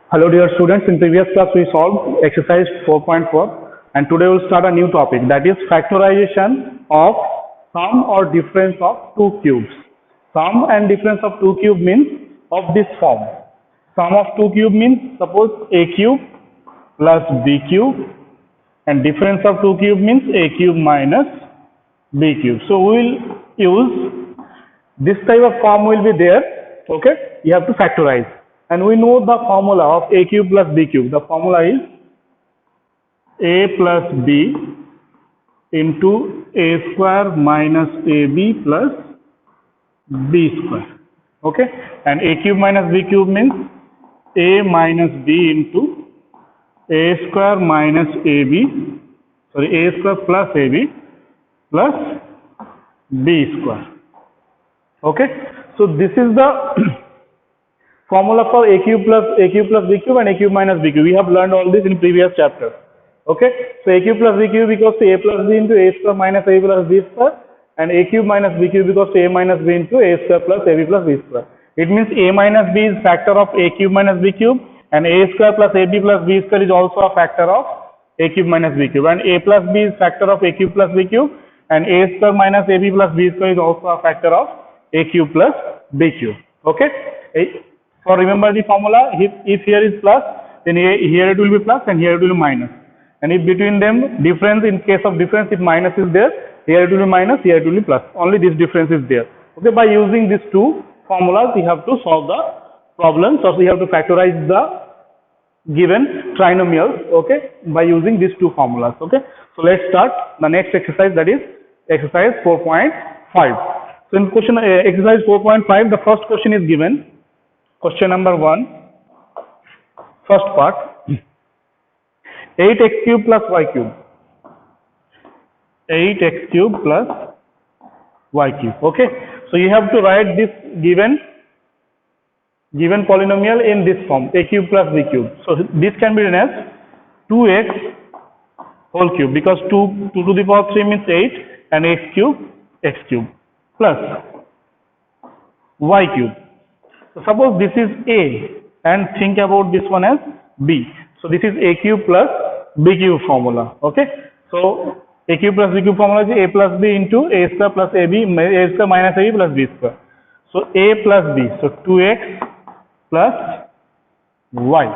Hello dear students, in previous class we solved exercise 4.4 and today we'll start a new topic, that is factorization of sum or difference of two cubes. Sum and difference of two cube means of this form. Sum of two cube means suppose a cube plus b cube, and difference of two cube means a cube minus b cube. So we will use this type of form will be there. Okay, you have to factorize. And we know the formula of a cube plus b cube. The formula is a plus b into a square minus ab plus b square. Okay, and a cube minus b cube means a minus b into a square minus ab, a square plus ab plus b square. Okay, so this is the formula for a cube plus b cube and a cube minus b cube. We have learned all this in previous chapter. Okay, so a cube plus b cube equals to a plus b into a square minus a plus b square, and a cube minus b cube equals to a minus b into a square plus ab plus b square. It means a minus b is factor of a cube minus b cube, and a square plus ab plus b square is also a factor of a cube minus b cube, and a plus b is factor of a cube plus b cube, and a square minus ab plus b square is also a factor of a cube plus b cube. Okay. So remember the formula, if here is plus, then here it will be plus and here it will be minus. And if between them difference, in case of difference, if minus is there, here it will be minus, here it will be plus. Only this difference is there. Okay, by using these two formulas, we have to solve the problems, or we have to factorize the given trinomials, okay, by using these two formulas. Okay, so let's start the next exercise, that is exercise 4.5. So in question exercise 4.5, the first question is given. Question number 1, first part, 8x cube plus y cube. 8x cube plus y cube. Okay, so you have to write this given polynomial in this form, a cube plus b cube. So this can be written as 2x whole cube, because 2 to the power 3 means 8, and x cube plus y cube. So suppose this is a, and think about this one as b. So this is a cube plus b cube formula. Okay, so a cube plus b cube formula is a plus b into a square plus ab, a square minus ab plus b square. So a plus b, so 2x plus y.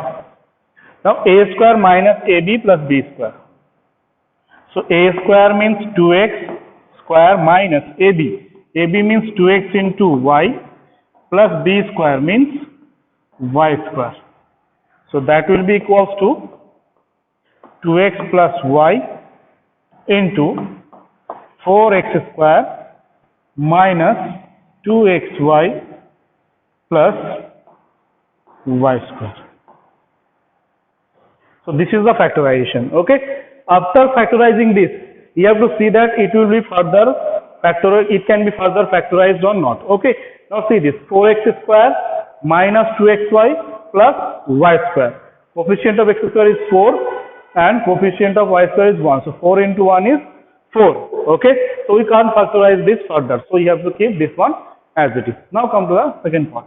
Now a square minus ab plus b square. So a square means 2x square minus ab. ab means 2x into y plus b square means y square. So that will be equals to 2x plus y into 4x square minus 2xy plus y square. So this is the factorization. Okay, after factorizing this, you have to see that it will be further factorized, it can be further factorized or not. Okay, now see this, 4x square minus 2xy plus y square. Coefficient of x square is 4 and coefficient of y square is 1. So 4 into 1 is 4. Okay, so we can't factorize this further. So you have to keep this one as it is. Now come to the second part.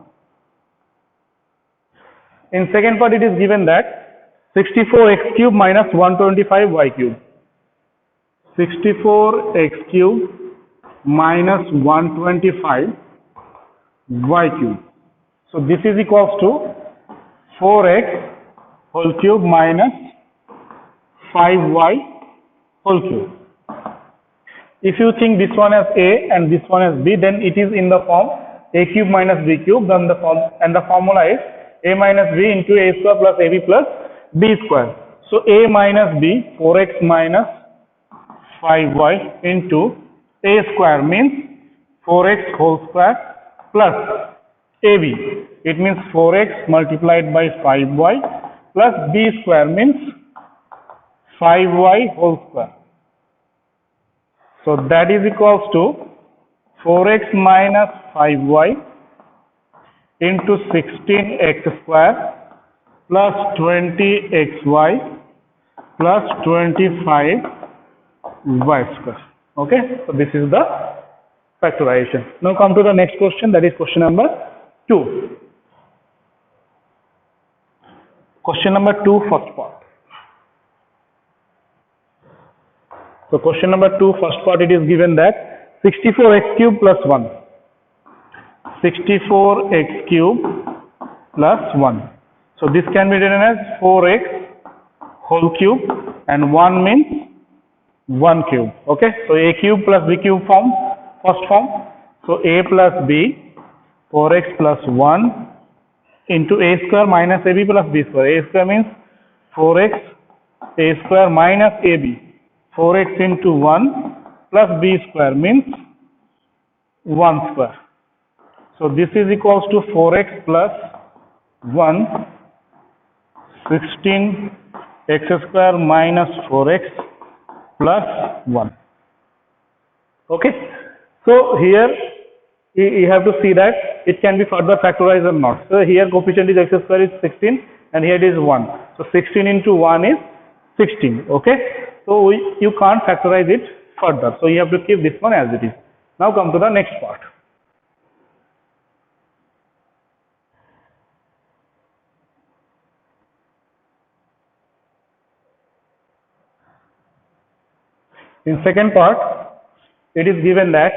In second part, it is given that 64x cube minus 125y cube. 64x cube minus 125 y cube. So this is equals to 4x whole cube minus 5y whole cube. If you think this one as a and this one as b, then it is in the form a cube minus b cube. Then the formula is a minus b into a square plus ab plus b square. So a minus b, 4x minus 5y into a square means 4x whole square plus ab. It means 4x multiplied by 5y plus b square means 5y whole square. So that is equals to 4x minus 5y into 16x square plus 20xy plus 25y square. Okay, so this is the factorization. Now come to the next question, that is question number 2. Question number 2, first part. So question number 2, first part, it is given that 64x cube plus 1. 64x cube plus 1. So this can be written as 4x whole cube and 1 means 1 cube. Okay. So a cube plus b cube form, first form. So a plus b, 4x plus 1 into a square minus ab plus b square. A square means 4x, a square minus ab. 4x into 1 plus b square means 1 square. So this is equals to 4x plus 1, 16 x square minus 4x plus 1. Okay. So here you have to see that it can be further factorized or not. So here coefficient is x square is 16 and here it is 1. So 16 into 1 is 16. Okay. So you can't factorize it further. So you have to keep this one as it is. Now come to the next part. In second part, it is given that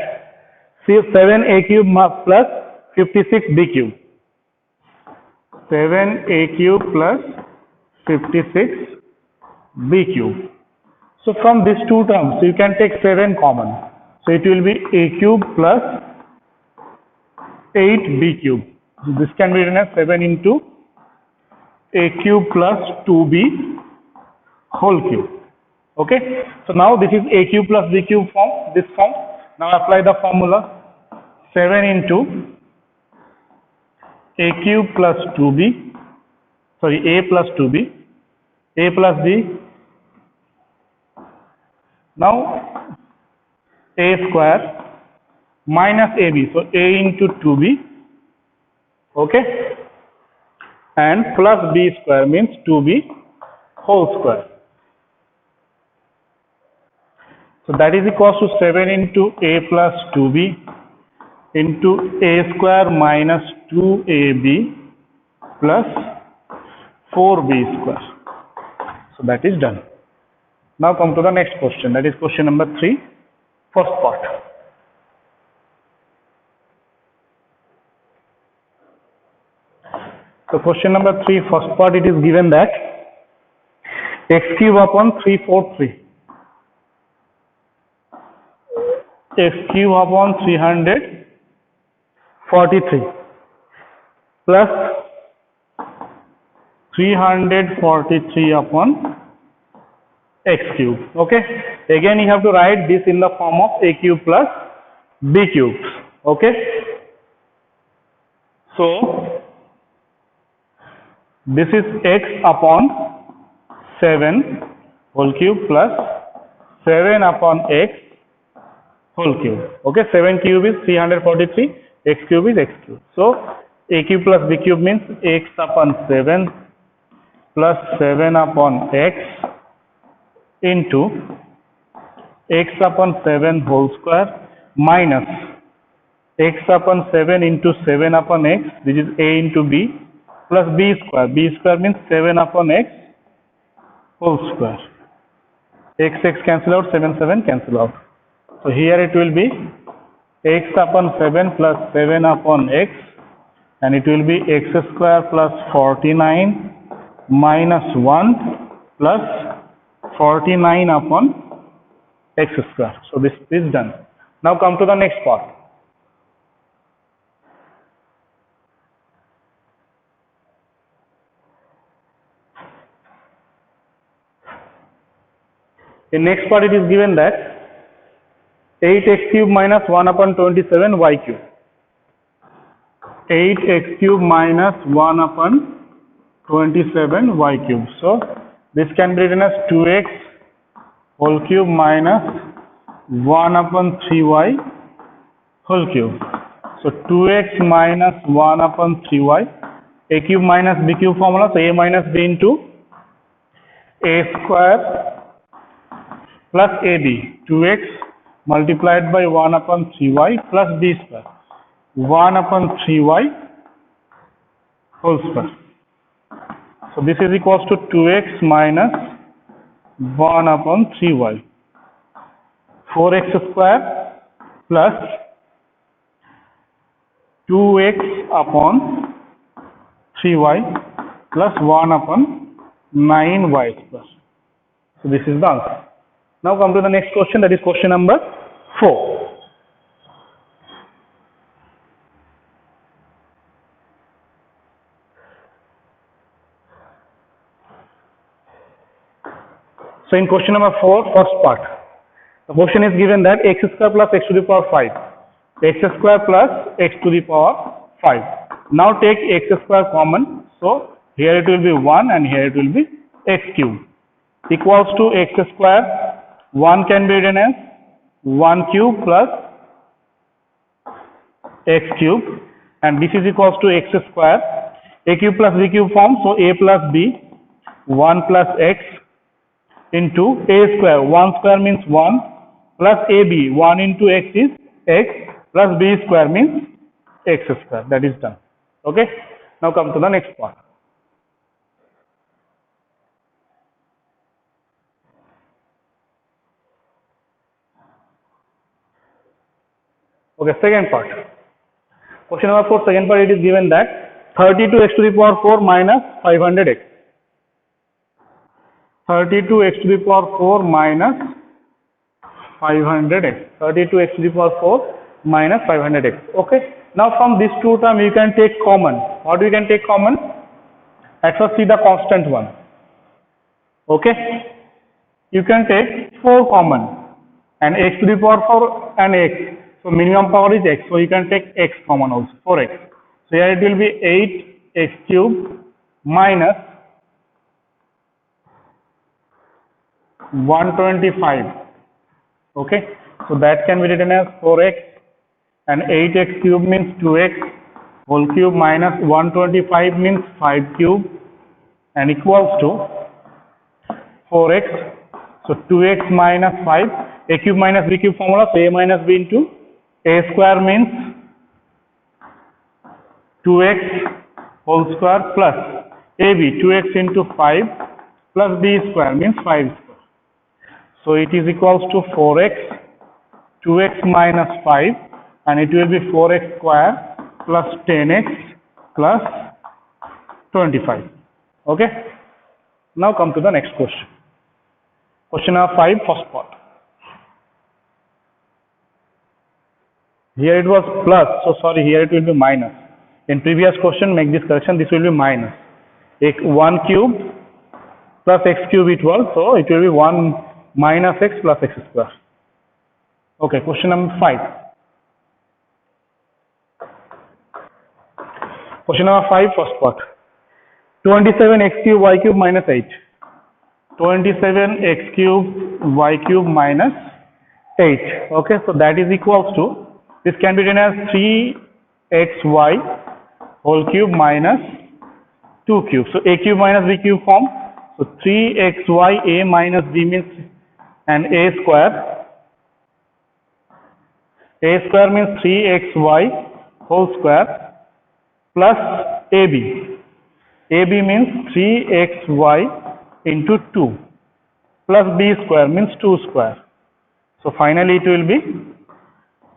7a cube plus 56b cube. 7a cube plus 56b cube. So from these two terms, you can take 7 common. So it will be a cube plus 8b cube. This can be written as 7 into a cube plus 2b whole cube. Okay. So now this is a cube plus b cube form, this form. Now apply the formula. 7 into a cube plus 2b, sorry, a plus 2b, a plus b. Now a square minus ab, so a into 2b, okay, and plus b square means 2b whole square. So that is equals to 7 into a plus 2b into a square minus 2ab plus 4b square. So that is done. Now come to the next question, that is question number 3, first part. So question number 3, first part, it is given that x cube upon 343. X cube upon 343 plus 343 upon x cube. Okay. Again, you have to write this in the form of a cube plus b cubes. Okay. So this is x upon 7 whole cube plus 7 upon x whole cube. Okay, 7 cube is 343, x cube is x cube. So a cube plus b cube means x upon 7 plus 7 upon x into x upon 7 whole square minus x upon 7 into 7 upon x, which is a into b, plus b square. B square means 7 upon x whole square. X cancel out, 7 cancel out. So here it will be x upon 7 plus 7 upon x, and it will be x square plus 49 minus 1 plus 49 upon x square. So this is done. Now come to the next part. In next part, it is given that 8x cube minus 1 upon 27 y cube. 8x cube minus 1 upon 27 y cube. So this can be written as 2x whole cube minus 1 upon 3y whole cube. So 2x minus 1 upon 3y, a cube minus b cube formula, so a minus b into a square plus ab, 2x multiplied by 1 upon 3y plus b square, 1 upon 3y whole square. So this is equals to 2x minus 1 upon 3y. 4x square plus 2x upon 3y plus 1 upon 9y square. So this is the answer. Now come to the next question, that is question number 4. So in question number 4, first part, the question is given that x square plus x to the power 5, x square plus x to the power 5. Now take x square common, so here it will be 1 and here it will be x cube equals to x square. 1 can be written as 1 cube plus x cube, and this is equals to x square, a cube plus b cube form, so a plus b, 1 plus x into a square. 1 square means 1 plus ab, 1 into x is x plus b square means x square. That is done. Okay. Now come to the next part. Okay, second part. Question number 4, second part, it is given that 32x to the power 4 minus 500x. 32x to the power 4 minus 500x. 32x to the power 4 minus 500x. Okay. Now from these two terms you can take common. What you can take common? At first see the constant one. Okay. You can take 4 common and x to the power 4 and x. So minimum power is x. So you can take x common also, 4x. So here it will be 8x cube minus 125. Okay. So that can be written as 4x and 8x cube means 2x whole cube minus 125 means 5 cube and equals to 4x. So 2x minus 5, a cube minus b cube formula, so a minus b into a square means 2x whole square plus ab, 2x into 5 plus b square means 5 square. So it is equals to 4x, 2x minus 5 and it will be 4x square plus 10x plus 25. Okay. Now come to the next question. Question number 5, first part. Here it was plus, so sorry, here it will be minus. In previous question, make this correction, this will be minus. 1 cube plus x cube it was, so it will be 1 minus x plus x square. Okay, question number 5. Question number 5, first part. 27x cube y cube minus 8. 27x cube y cube minus 8. Okay, so that is equals to, this can be written as 3xy whole cube minus 2 cube. So a cube minus b cube form. So 3xy, a minus b means and a square. A square means 3xy whole square plus ab. AB means 3xy into 2 plus b square means 2 square. So finally it will be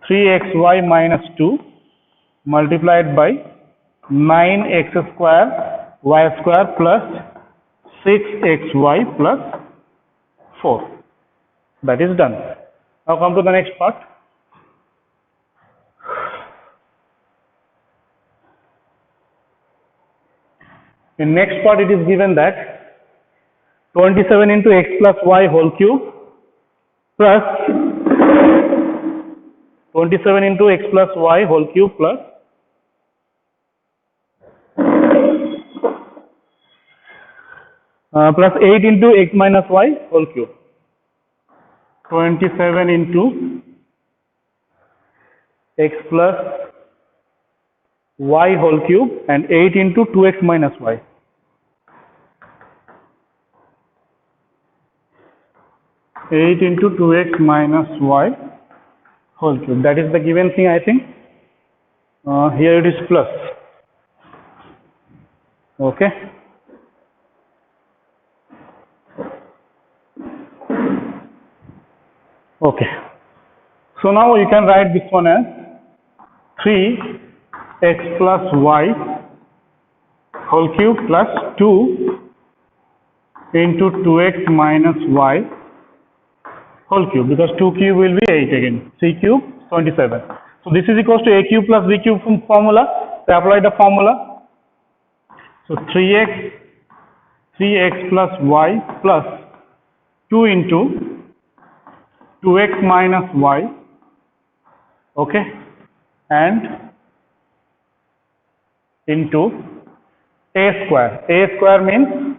3xy minus 2 multiplied by 9x square y square plus 6xy plus 4. That is done. Now come to the next part. In next part it is given that 27 into x plus y whole cube plus 27 into x plus y whole cube plus plus 8 into x minus y whole cube. 27 into x plus y whole cube and 8 into 2x minus y. 8 into 2x minus y whole cube. That is the given thing, I think. Here it is plus. Okay. So now you can write this one as 3x plus y whole cube plus 2 into 2x minus y whole cube, because 2 cube will be 8 again, 3 cube 27. So this is equals to a cube plus b cube formula. So apply the formula. So 3x plus y plus 2 into 2x minus y, okay, and into a square. A square means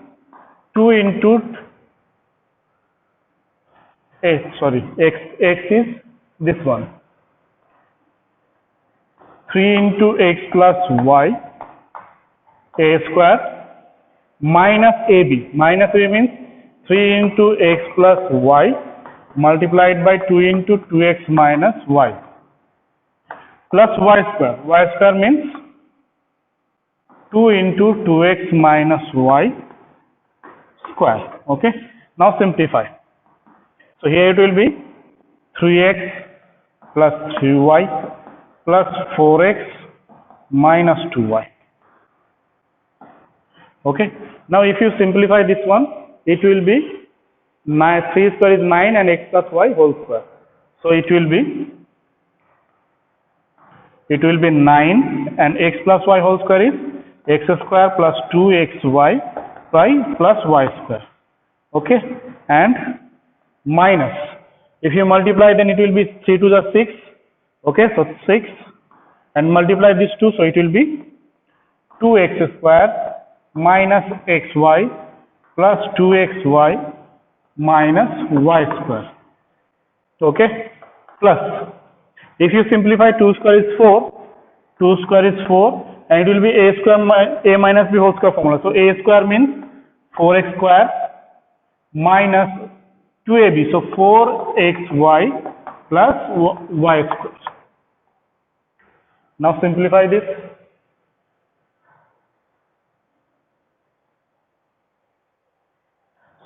2 into x is this one, 3 into x plus y a square minus ab. Minus ab means 3 into x plus y multiplied by 2 into 2x minus y plus y square. Y square means 2 into 2x minus y square. Okay. Now simplify. So here it will be 3x plus 3y plus 4x minus 2y. Okay. Now if you simplify this one, it will be 3 square is 9 and x plus y whole square. So it will be 9 and x plus y whole square is x square plus 2xy plus y square. Okay. And minus, if you multiply then it will be 3 to the 6. Okay. So 6 and multiply this 2, so it will be 2x square minus xy plus 2xy minus y square. Okay. Plus, if you simplify 2 square is 4, 2 square is 4 and it will be a square a minus b whole square formula. So a square means 4x square minus 2ab. So 4xy plus y square. Now simplify this.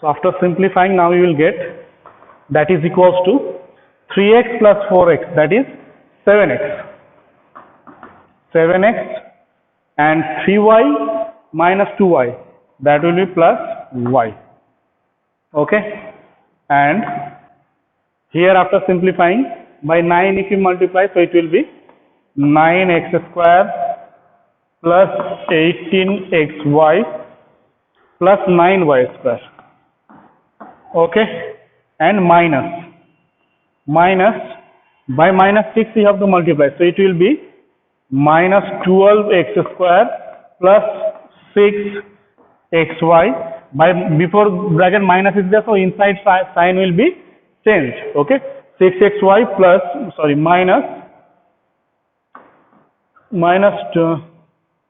So after simplifying, now you will get that is equals to 3x plus 4x, that is 7x. 7x and 3y minus 2y, that will be plus y. Okay. And here after simplifying by 9 if you multiply, so it will be 9x square plus 18xy plus 9y square. Okay. And minus by minus 6 you have to multiply, so it will be minus 12x square plus 6xy. By before bracket minus is there, so inside sign will be changed. Okay. 6xy plus minus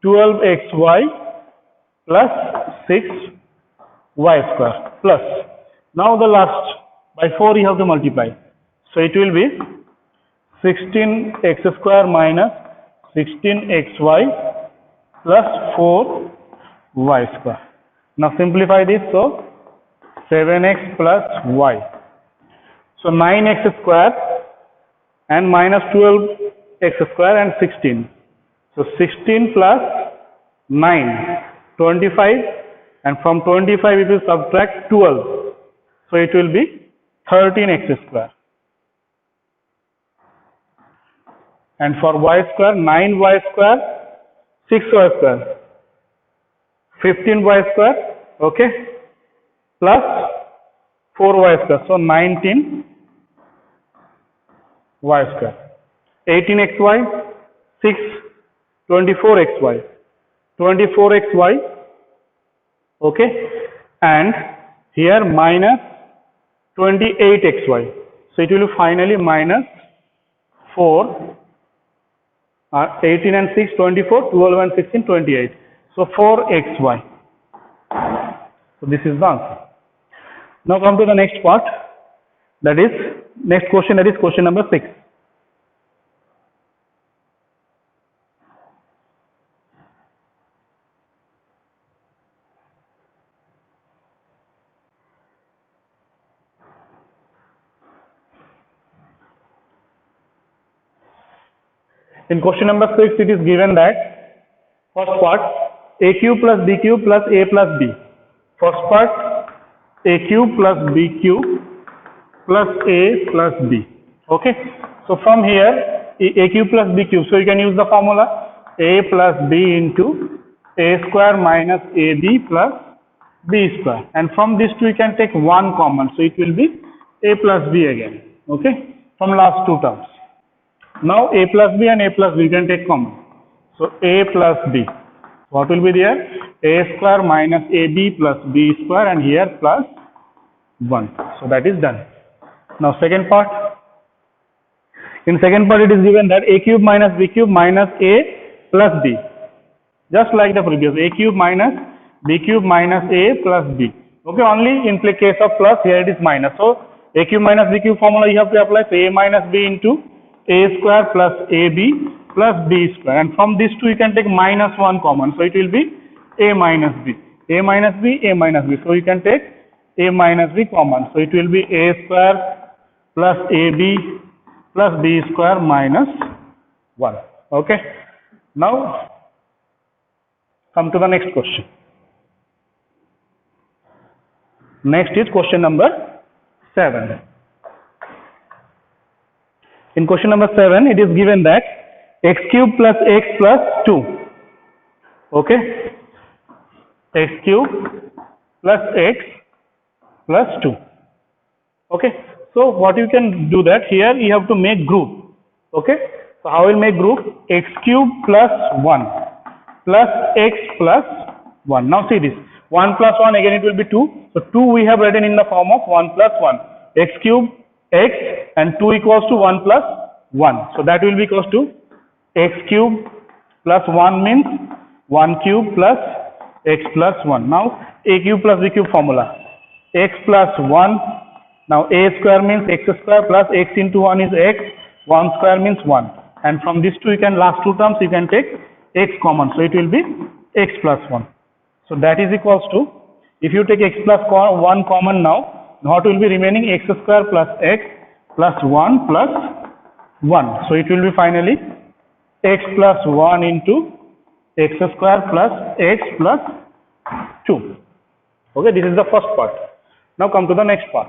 12xy plus 6y square plus, now the last by 4 you have to multiply, so it will be 16x square minus 16xy plus 4y square. Now simplify this, so 7x plus y, so 9x square and minus 12x square and 16, so 16 plus 9 25, and from 25 if you subtract 12, so it will be 13x square. And for y square, 9y square, 6y square, 15y square, okay, plus 4y square, so 19y square, 18xy, 6, 24xy, 24xy, okay, and here minus 28xy, so it will be finally minus 4, 18 and 6, 24, 12 and 16, 28. So 4xy. So this is the answer. Now come to the next part, that is next question, that is question number 6. In question number 6, it is given that first part a cube plus b cube plus a plus b. First part a cube plus b cube plus a plus b. Okay. So from here a cube plus b cube. So you can use the formula a plus b into a square minus ab plus b square. And from these two you can take one common. So it will be a plus b again. Okay. From last two terms. Now a plus b and a plus b you can take common. So a plus b. What will be there? A square minus ab plus b square, and here plus 1. So that is done. Now second part. In second part it is given that a cube minus b cube minus a plus b. Just like the previous, a cube minus b cube minus a plus b. Okay, only in case of plus here it is minus. So a cube minus b cube formula you have to apply. So a minus b into a square plus ab plus b square, and from these two you can take minus 1 common. So it will be a minus b, a minus b, a minus b. So you can take a minus b common. So it will be a square plus ab plus b square minus 1. Okay. Now come to the next question. Next is question number 7. In question number 7, it is given that x cube plus x plus 2. Okay. X cube plus x plus 2. Okay. So what you can do that here you have to make group. Okay. So how will make group? X cube plus 1 plus x plus 1. Now see this. 1 plus 1 again it will be 2. So 2 we have written in the form of 1 plus 1. X cube x and 2 equals to 1 plus 1. So that will be equals to x cube plus 1 means 1 cube plus x plus 1. Now a cube plus b cube formula. X plus 1. Now a square means x square plus x into 1 is x. 1 square means 1. And from these two you can, last two terms you can take x common. So it will be x plus 1. So that is equals to, if you take x plus 1 common now, what will be remaining? X square plus x plus 1 plus 1. So it will be finally x plus 1 into x square plus x plus 2. Okay, this is the first part. Now come to the next part.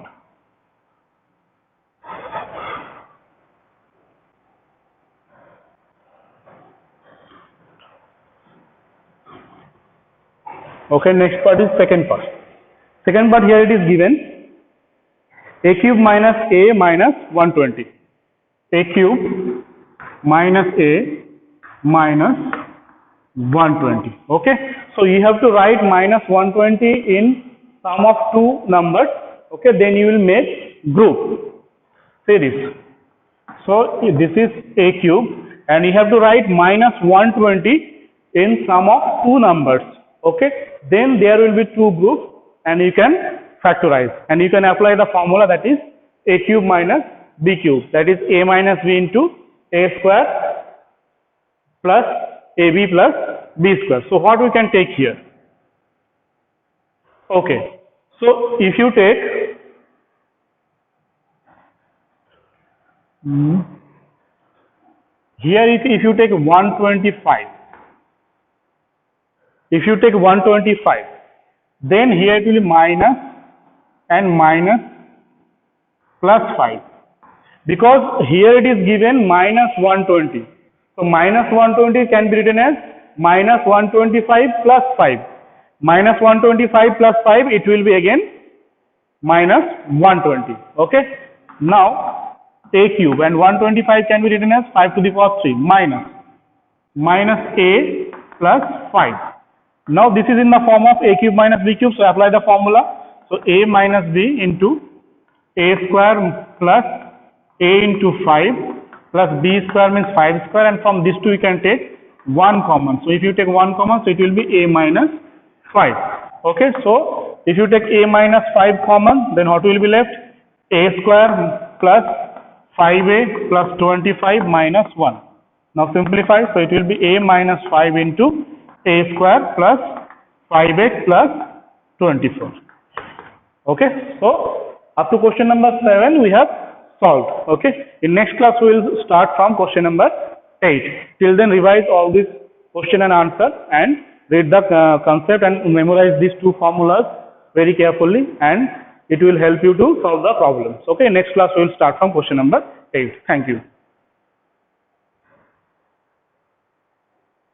Okay, next part is second part. Second part, here it is given a cube minus a minus 120. A cube minus a minus 120. Okay, so you have to write minus 120 in sum of two numbers. Okay, then you will make group. Say this. So this is a cube, and you have to write minus 120 in sum of two numbers. Okay, then there will be two groups, and you can factorize, and you can apply the formula, that is a cube minus b cube, that is a minus b into a square plus ab plus b square. So what we can take here? Okay, so if you take here, if you take 125, if you take 125, then here it will be minus and minus plus 5, because here it is given minus 120. So minus 120 can be written as minus 125 plus 5. Minus 125 plus 5, it will be again minus 120. Okay. Now a cube and 125 can be written as 5 to the power 3 minus a plus 5. Now this is in the form of a cube minus b cube, so apply the formula. So a minus b into a square plus a into 5 plus b square means 5 square, and from these two you can take 1 common. So if you take 1 common, so it will be a minus 5. Okay, so if you take a minus 5 common, then what will be left? A square plus 5a plus 25 minus 1. Now simplify, so it will be a minus 5 into a square plus 5x plus 24. Okay, so up to question number 7 we have solved. Okay, in next class we will start from question number 8. Till then, revise all this question and answer and read the concept and memorize these two formulas very carefully, and it will help you to solve the problems. Okay, next class we will start from question number 8. Thank you.